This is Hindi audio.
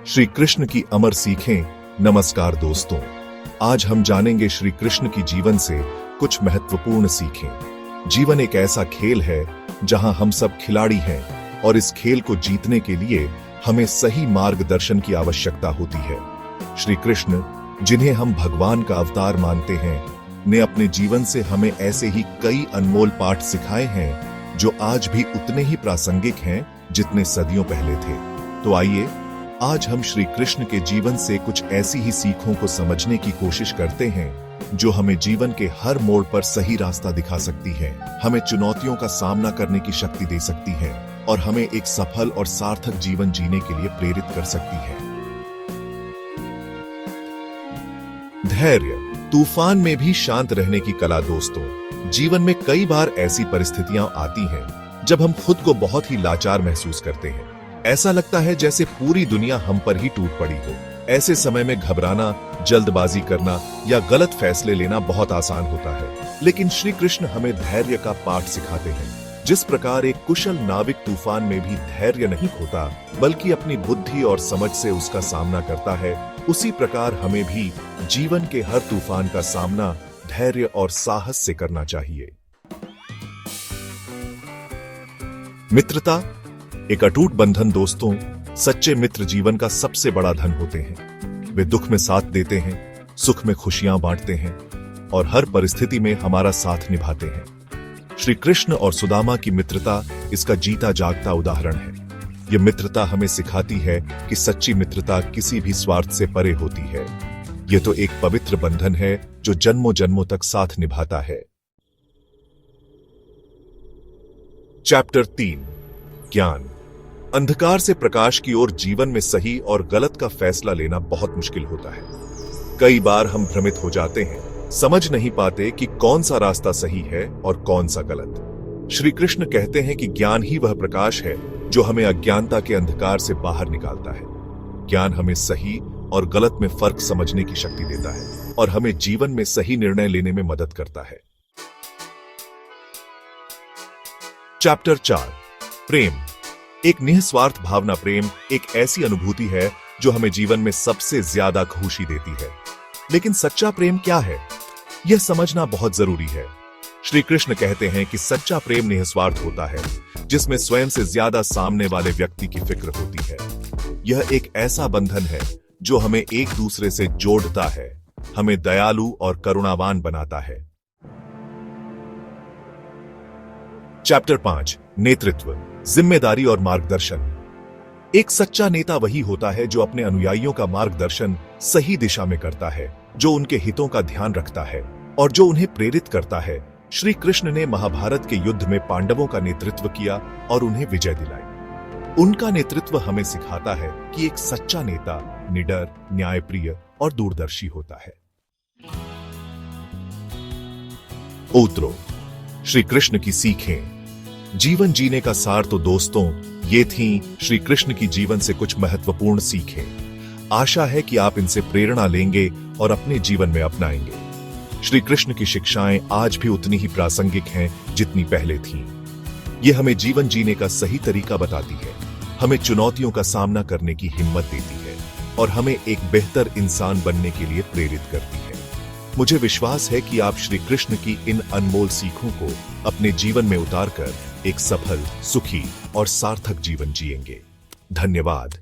श्री कृष्ण की अमर सीखें। नमस्कार दोस्तों, आज हम जानेंगे श्री कृष्ण की जीवन से कुछ महत्वपूर्ण सीखें। जीवन एक ऐसा खेल है जहां हम सब खिलाड़ी हैं और इस खेल को जीतने के लिए हमें सही मार्गदर्शन की आवश्यकता होती है। श्री कृष्ण, जिन्हें हम भगवान का अवतार मानते हैं, ने अपने जीवन से हमें ऐसे ही कई अनमोल पाठ सिखाए हैं जो आज भी उतने ही प्रासंगिक हैं जितने सदियों पहले थे। तो आइए आज हम श्री कृष्ण के जीवन से कुछ ऐसी ही सीखों को समझने की कोशिश करते हैं जो हमें जीवन के हर मोड़ पर सही रास्ता दिखा सकती है, हमें चुनौतियों का सामना करने की शक्ति दे सकती है और हमें एक सफल और सार्थक जीवन जीने के लिए प्रेरित कर सकती है। धैर्य, तूफान में भी शांत रहने की कला। दोस्तों, जीवन में कई बार ऐसी परिस्थितियां आती हैं जब हम खुद को बहुत ही लाचार महसूस करते हैं। ऐसा लगता है जैसे पूरी दुनिया हम पर ही टूट पड़ी हो। ऐसे समय में घबराना, जल्दबाजी करना या गलत फैसले लेना बहुत आसान होता है, लेकिन श्री कृष्ण हमें धैर्य का पाठ सिखाते हैं। जिस प्रकार एक कुशल नाविक तूफान में भी धैर्य नहीं खोता बल्कि अपनी बुद्धि और समझ से उसका सामना करता है, उसी प्रकार हमें भी जीवन के हर तूफान का सामना धैर्य और साहस से करना चाहिए। मित्रता एक अटूट बंधन। दोस्तों, सच्चे मित्र जीवन का सबसे बड़ा धन होते हैं। वे दुख में साथ देते हैं, सुख में खुशियां बांटते हैं और हर परिस्थिति में हमारा साथ निभाते हैं। श्री कृष्ण और सुदामा की मित्रता इसका जीता जागता उदाहरण है। यह मित्रता हमें सिखाती है कि सच्ची मित्रता किसी भी स्वार्थ से परे होती है। यह तो एक पवित्र बंधन है जो जन्मों जन्मों तक साथ निभाता है। चैप्टर 3, ज्ञान। अंधकार से प्रकाश की ओर जीवन में सही और गलत का फैसला लेना बहुत मुश्किल होता है। कई बार हम भ्रमित हो जाते हैं, समझ नहीं पाते कि कौन सा रास्ता सही है और कौन सा गलत। श्री कृष्ण कहते हैं कि ज्ञान ही वह प्रकाश है जो हमें अज्ञानता के अंधकार से बाहर निकालता है। ज्ञान हमें सही और गलत में फर्क समझने की शक्ति देता है और हमें जीवन में सही निर्णय लेने में मदद करता है। चैप्टर 4, प्रेम। एक निस्वार्थ भावना। प्रेम एक ऐसी अनुभूति है जो हमें जीवन में सबसे ज्यादा खुशी देती है। लेकिन सच्चा प्रेम क्या है, यह समझना बहुत जरूरी है। श्री कृष्ण कहते हैं कि सच्चा प्रेम निस्वार्थ होता है, जिसमें स्वयं से ज्यादा सामने वाले व्यक्ति की फिक्र होती है। यह एक ऐसा बंधन है जो हमें एक दूसरे से जोड़ता है, हमें दयालु और करुणावान बनाता है। चैप्टर 5, नेतृत्व, जिम्मेदारी और मार्गदर्शन। एक सच्चा नेता वही होता है जो अपने अनुयायियों का मार्गदर्शन सही दिशा में करता है, जो उनके हितों का ध्यान रखता है और जो उन्हें प्रेरित करता है। श्री कृष्ण ने महाभारत के युद्ध में पांडवों का नेतृत्व किया और उन्हें विजय दिलाई। उनका नेतृत्व हमें सिखाता है कि एक सच्चा नेता निडर, न्यायप्रिय और दूरदर्शी होता है। ओत्रो, श्री कृष्ण की सीखें। जीवन जीने का सार। तो दोस्तों, ये थी श्री कृष्ण की जीवन से कुछ महत्वपूर्ण सीखें। आशा है कि आप इनसे प्रेरणा लेंगे और अपने जीवन में अपनाएंगे। श्री कृष्ण की शिक्षाएं आज भी उतनी ही प्रासंगिक हैं जितनी पहले थीं। ये हमें जीवन जीने का सही तरीका बताती है, हमें चुनौतियों का सामना करने की हिम्मत देती है और हमें एक बेहतर इंसान बनने के लिए प्रेरित करती है। मुझे विश्वास है कि आप श्री कृष्ण की इन अनमोल सीखों को अपने जीवन में उतारकर एक सफल, सुखी और सार्थक जीवन जिएंगे। धन्यवाद।